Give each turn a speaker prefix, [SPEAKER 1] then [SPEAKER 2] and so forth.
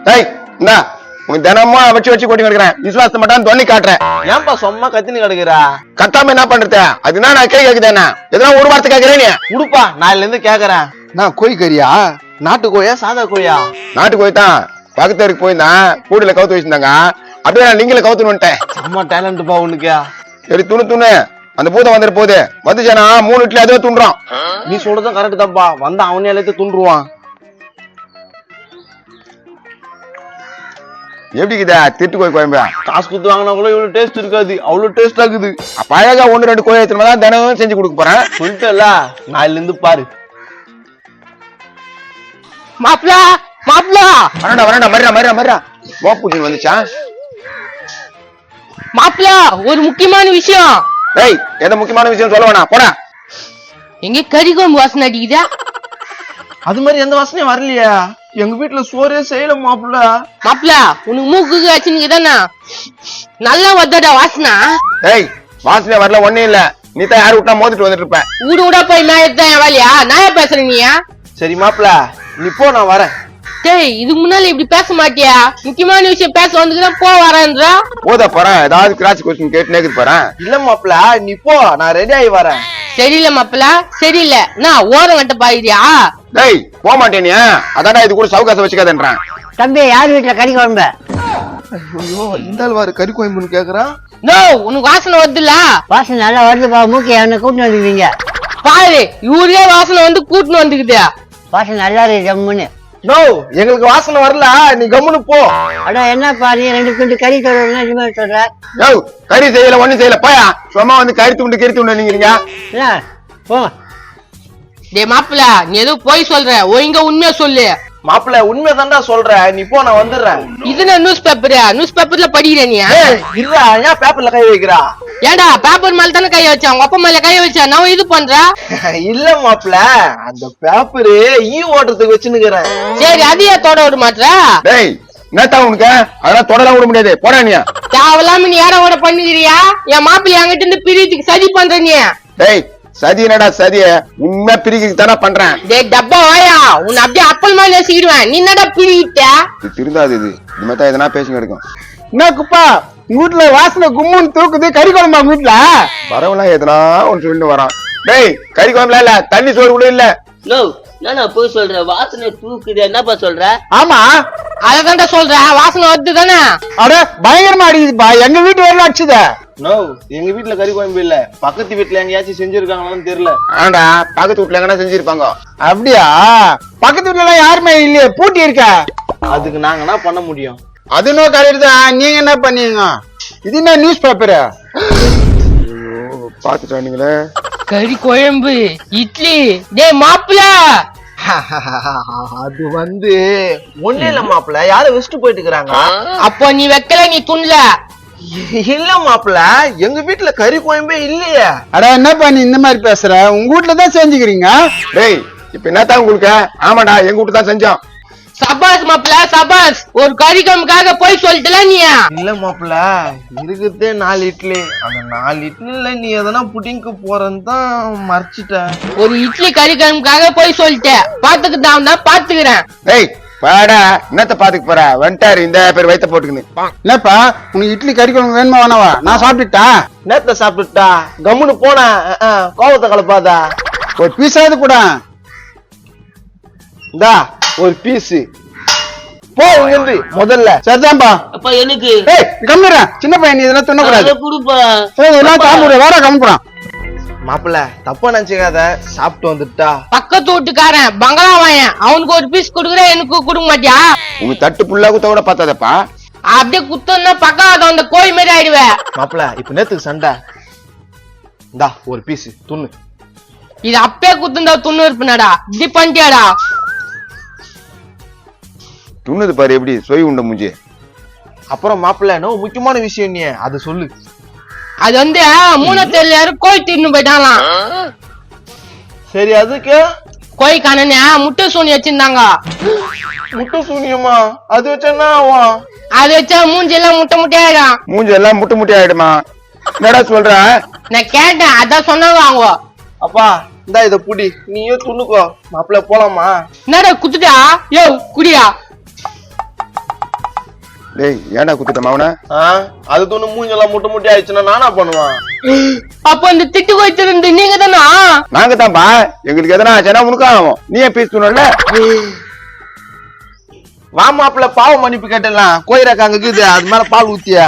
[SPEAKER 1] டேய் இந்தா உன் தினமும் வச்சு கொட்டி கிடக்குறேன். விசுவாசத்தை மட்டும் தொண்ணி காட்டுறேன்.
[SPEAKER 2] ஏன்பா சும்மா கத்தினு கிடக்குறா?
[SPEAKER 1] கத்தாம என்ன பண்றது? அதுனா நான் கேக்குதேண்ணா எதனா ஒரு வார்த்தை கேக்குறேன். நீ
[SPEAKER 2] உடுப்பா, நாளைல இருந்து கேக்குறேன்.
[SPEAKER 1] நான் கோழி கறியா?
[SPEAKER 2] நாட்டு கோயா சாதா கோயா?
[SPEAKER 1] நாட்டு கோழி தான். பக்கத்துக்கு போயிருந்தேன், கூடுல கவுத்து வச்சிருந்தாங்க. அப்படியே நான் லிங்கில கவுத்துன்னு வந்துட்டேன்.
[SPEAKER 2] செம்ம டேலண்ட்பா உனக்கு.
[SPEAKER 1] சரி துணு அந்த பூதம் வந்துட்டு போகுது. வந்துச்சானா 3 இட்லி அதுவே துண்டுறான்.
[SPEAKER 2] நீ சொல்றதும் கரெக்ட் தான்ப்பா. வந்து அவனே எல்லாத்தையும் துண்டுருவான்.
[SPEAKER 1] எப்படி இருக்குதா திட்டு கோழி குழம்பு?
[SPEAKER 2] காசு கொடுத்து வாங்கினா கூட இவ்வளவு டேஸ்ட் இருக்காது. அவ்வளவு டேஸ்ட் ஆகுது.
[SPEAKER 1] அழகா 1-2 கோழி எடுத்துட்டு தான் தினமும் செஞ்சு கொடுக்க போறேன்.
[SPEAKER 2] சொல்லிட்டல, நாளைல இருந்து பாரு.
[SPEAKER 3] மாப்ளா
[SPEAKER 1] வரண்டா மோப்பூஜி வந்துச்சா?
[SPEAKER 3] மாப்ளா, ஒரு முக்கியமான விஷயம்.
[SPEAKER 1] ஏய், எந்த முக்கியமான விஷயம் சொல்ல வேணாம், போடா.
[SPEAKER 3] எங்க கறி குழம்பு வாசனை அடிக்குதா?
[SPEAKER 2] அது மாதிரி எந்த வாசனையும் வரலையா? எங்க வீட்டுல சோறே செய்யல மாப்பிள்ள.
[SPEAKER 3] மாப்ளா, உனக்கு மூக்கு வச்சுதானா? நல்லா வந்தடா வாசனா.
[SPEAKER 1] ஏய், வாசனை வரல ஒண்ணே இல்ல. நீ தான் யாரு விட்டா மோதிட்டு வந்துட்டு இருப்ப.
[SPEAKER 3] ஊட போய் மேயத்தான் வேலையா? நான் பேசுறேன் நீயா?
[SPEAKER 2] சரி மாப்பிள்ள, நீ போ, நான் வரேன்.
[SPEAKER 3] டேய், இதுக்கு முன்னால இப்படி பேச மாட்டியா? முக்கியமான விஷயம் பேச வந்துதான் போ வரேன்றா.
[SPEAKER 1] போதா போறேன், ஏதாவது கிராச் கொஸ்டின் கேட்டு நேக்குது போறேன்.
[SPEAKER 2] இல்ல மாப்பிள்ள, நீ போ, நான் ரெடி ஆகி வரேன்.
[SPEAKER 3] சரியில்ல மாப்பிளா, சரியில்ல. நான் ஓரம் கட்ட பாக்குறியா?
[SPEAKER 1] டேய், போக மாட்டேன். அதான்டா இது கூட சவுகாசம் வச்சுக்காதேன்றான்.
[SPEAKER 4] தம்பி, யார் வீட்டுல கறி குழம்பு?
[SPEAKER 2] ஐயோ, இந்த ஆள் கறி கோயம்புன்னு கேக்குறான்.
[SPEAKER 3] நோ, உனக்கு வாசனை வருதுல்ல?
[SPEAKER 4] வாசனை நல்லா வருதுப்பா. மூக்கி என்ன கூட்டிட்டு வந்துருக்கீங்க?
[SPEAKER 3] பாரு, இவரே வாசனை வந்து கூட்டின்னு வந்துக்குது.
[SPEAKER 4] வாசனை நல்லா இருக்கு ஜம்முன்னு.
[SPEAKER 2] நோ, எங்களுக்கு வாசனை வரல, நீ கம்முன்னு போ.
[SPEAKER 4] அடா, என்னப்பா நீ 2 துண்டு கறி சொல்ற?
[SPEAKER 1] யோ, கறி செய்யல ஒண்ணும் செய்யல, போயா. சும்மா வந்து கறி துண்டு நீங்க
[SPEAKER 4] போ.
[SPEAKER 3] டே மாப்பிளா, நீ ஏதோ போய் சொல்ற, ஒழுங்கா உண்மையா சொல்லு.
[SPEAKER 2] மாப்பிள்ள, உண்மை தான்டா சொல்ற. நீ போ, நான் வந்துடுறேன்.
[SPEAKER 3] இதுனா நியூஸ் பேப்பர்ல படிக்கிற நீ?
[SPEAKER 2] இல்ல, ஏன் பேப்பர்ல கை வைக்கிறா?
[SPEAKER 3] ஏண்டா, பேப்பர் மேல தானே கை வச்சா? உங்க அப்பா மேல கை வச்சா நான் இது பண்ற?
[SPEAKER 2] இல்ல மாப்பிள்ள, அந்த பேப்பரு ஓட்டுறதுக்கு வச்சுன்னுக்கிறேன்.
[SPEAKER 3] சரி, அதையே தொட விட மாட்டா?
[SPEAKER 1] டேய், என்னத்தா உனக்கு? அதெல்லாம் தொடலாம் விட முடியாது, போடா. நீ
[SPEAKER 3] தேவையில்லாம நீ யார ஓட பண்ணுகிறியா? என் மாப்பிள்ளை என்கிட்ட இருந்து பிரிவுக்கு சதி பண்ற நீ?
[SPEAKER 1] டேய், சதி என்னடா சதி? உண்மை பிரிக்கிறதுக்கு தானே பண்றேன்.
[SPEAKER 3] டேய் டப்பா வாயா, உன்னை அப்படியே அப்பல் மாதிரி நேசிக்கிடுவேன். நீ என்னடா பிரிவிட்ட?
[SPEAKER 1] இது திருந்தாது. இது மாதிரி எதனா பேசுங்க எடுக்கும்.
[SPEAKER 2] என்ன குப்பா, வீட்டுல வாசனை கும்முன்னு தூக்குது. கறி குழம்பா வீட்டுல?
[SPEAKER 1] வரவெல்லாம் எதனா ஒன்று சொல்லிட்டு வரான். டேய், கறி குழம்புல இல்ல, தண்ணி சோறு கூட இல்ல.
[SPEAKER 5] நோ, நானா போய் சொல்றேன். வாசனை தூக்குது, என்னப்பா சொல்ற?
[SPEAKER 2] ஆமா,
[SPEAKER 3] அததான்டா சொல்றேன். வாசனை வருது தானே?
[SPEAKER 2] அட, பயங்கரமா அடிக்குதுப்பா. எங்க வீட்டு வரல அடிச்சுத. நோ, எங்க வீட்டுல கறி குழம்பு இல்ல. பக்கத்து வீட்டுல எங்கயாச்சும் செஞ்சிருக்காங்களான்னு தெரியல.
[SPEAKER 1] ஆண்டா, பக்கத்து வீட்டுல எங்கன்னா செஞ்சிருப்பாங்க.
[SPEAKER 2] அப்படியா? பக்கத்து வீட்டுல எல்லாம் யாருமே இல்லையே, பூட்டி இருக்க. அதுக்கு நாங்க என்ன பண்ண முடியும்?
[SPEAKER 1] அது இன்னும் கரெக்ட் தான். நீங்க என்ன பண்ணீங்க?
[SPEAKER 2] இது என்ன நியூஸ் பேப்பரு?
[SPEAKER 1] பாத்துட்டு வந்தீங்களே.
[SPEAKER 3] கறி குழம்பு, இட்லி. டேய் மாப்பிள்ள,
[SPEAKER 2] அது ஒண்ணு இல்ல மாப்பிள்ள, யாரும் வச்சுட்டு போயிட்டு இருக்காங்க.
[SPEAKER 3] அப்போ நீ வைக்கல, நீ துண்ல.
[SPEAKER 2] இல்ல மாப்பிள்ள, எங்க வீட்டுல கறி குழம்பே இல்லையே.
[SPEAKER 6] அட, என்னப்பா நீ இந்த மாதிரி பேசுற? உங்க வீட்டுல தான் செஞ்சுக்கிறீங்க.
[SPEAKER 1] டேய், இப்ப என்னத்தான் உங்களுக்கு? ஆமாடா, எங்க வீட்டு தான் செஞ்சோம்.
[SPEAKER 3] சபாஸ் மாப்பிள்ள, சபாஸ். ஒரு கறி குழம்புக்காக போய் சொல்லிட்டல நீ?
[SPEAKER 2] இல்ல மாப்பிள்ள, இருக்குதே 4 இட்லி. அந்த 4 இட்லில நீ எதனா புட்டிங்க்கு போறன்னு தான் மறைச்சிட்ட.
[SPEAKER 3] ஒரு இட்லி கறி குழம்புக்காக போய் சொல்லிட்டேன். பாத்துக்கிட்டான் தான் பாத்துக்கிறேன்.
[SPEAKER 1] டேய், பாடா, என்னத்த பாத்துக்க போற? வந்துட்டாரு இந்த பேர் வைத்த போட்டுக்குன்னு.
[SPEAKER 6] என்னப்பா, உனக்கு இட்லி கறி குழம்பு வேணுமா வேணாவா? நான் சாப்பிட்டுட்டா.
[SPEAKER 2] நேத்த சாப்பிட்டுட்டா, கம்முன்னு போன. கோவத்தை கலப்பாதா.
[SPEAKER 6] ஒரு பீஸாவது கூட.
[SPEAKER 2] இந்தா ஒரு பீஸ். போ இங்கிருந்து முதல்ல.
[SPEAKER 6] சரிதான்பா.
[SPEAKER 5] அப்பா எனக்கு
[SPEAKER 6] ஏய், கம்முற. சின்ன பையன், நீ இதெல்லாம் துண்ணக்கூடாது.
[SPEAKER 5] அதை கொடுப்பா.
[SPEAKER 6] எல்லாம் காம்புற, வாடா கம்முறான்.
[SPEAKER 2] மாப்பிள்ள, தப்பா நினைச்சுக்காத. சாப்பிட்டு வந்துட்டா.
[SPEAKER 3] பக்கத்து வீட்டுக்காரன் பங்களா வாயன், அவனுக்கு ஒரு பீஸ் கொடுக்குற, எனக்கு கொடுக்க மாட்டியா?
[SPEAKER 1] உங்க தட்டு புல்லா குத்த கூட பார்த்தாதப்பா.
[SPEAKER 3] அப்படியே குத்தம்னா பக்கம் அந்த கோழி மாதிரி ஆயிடுவேன்.
[SPEAKER 2] மாப்பிள்ள, இப்ப நேத்துக்கு சண்டை. இந்தா ஒரு பீஸ் துண்ணு.
[SPEAKER 3] இது அப்பே குத்துந்தா துண்ணு இருப்பினாடா. இப்படி பண்ணிட்டியாடா?
[SPEAKER 1] துண்ணுது பாரு எப்படி சொய் உண்ட மூஞ்சி.
[SPEAKER 2] அப்புறம் மாப்பிள்ள, என்ன முக்கியமான விஷயம் நீ அது சொல்லு.
[SPEAKER 3] அது 3 யாரும் கோழி தின்னு போயிட்டாங்களாம்.
[SPEAKER 2] சரி, அதுக்கு
[SPEAKER 3] கோழி காணனே முட்டை சூனி வச்சிருந்தாங்க.
[SPEAKER 2] முட்டை சூனியமா? அது வச்சா என்ன ஆகும்?
[SPEAKER 3] அது வச்சா மூஞ்சி எல்லாம் முட்டை முட்டையாயிடும்.
[SPEAKER 1] மூஞ்சி எல்லாம் முட்டை முட்டை ஆயிடுமா? என்னடா சொல்ற?
[SPEAKER 3] நான் கேட்டேன், அதான் சொன்னாங்க அவங்க.
[SPEAKER 2] அப்பா, இந்தா இத புடி, நீயே துண்ணுக்கோ. மாப்பிள்ள, போலாமா?
[SPEAKER 3] என்னடா குத்துட்டா? யோ குடியா.
[SPEAKER 1] டேய் ஏன்டா குத்துட்ட மாவன
[SPEAKER 2] அது தோணு மூஞ்செல்லாம் முட்டை முட்டி ஆயிடுச்சுன்னா நானா பண்ணுவேன்?
[SPEAKER 3] அப்ப அந்த திட்டு கோய்ச்சது நீங்க தானா?
[SPEAKER 1] நாங்க தான்ப்பா. எங்களுக்கு எதனா ஆச்சுன்னா உனக்கு ஆகும். நீ ஏன் பேசணும்ல?
[SPEAKER 2] வா மாப்பிள்ள பாவ மன்னிப்பு கேட்டலாம் கோயிராக்க அங்க இருக்குது அது மேல பால் ஊத்தியா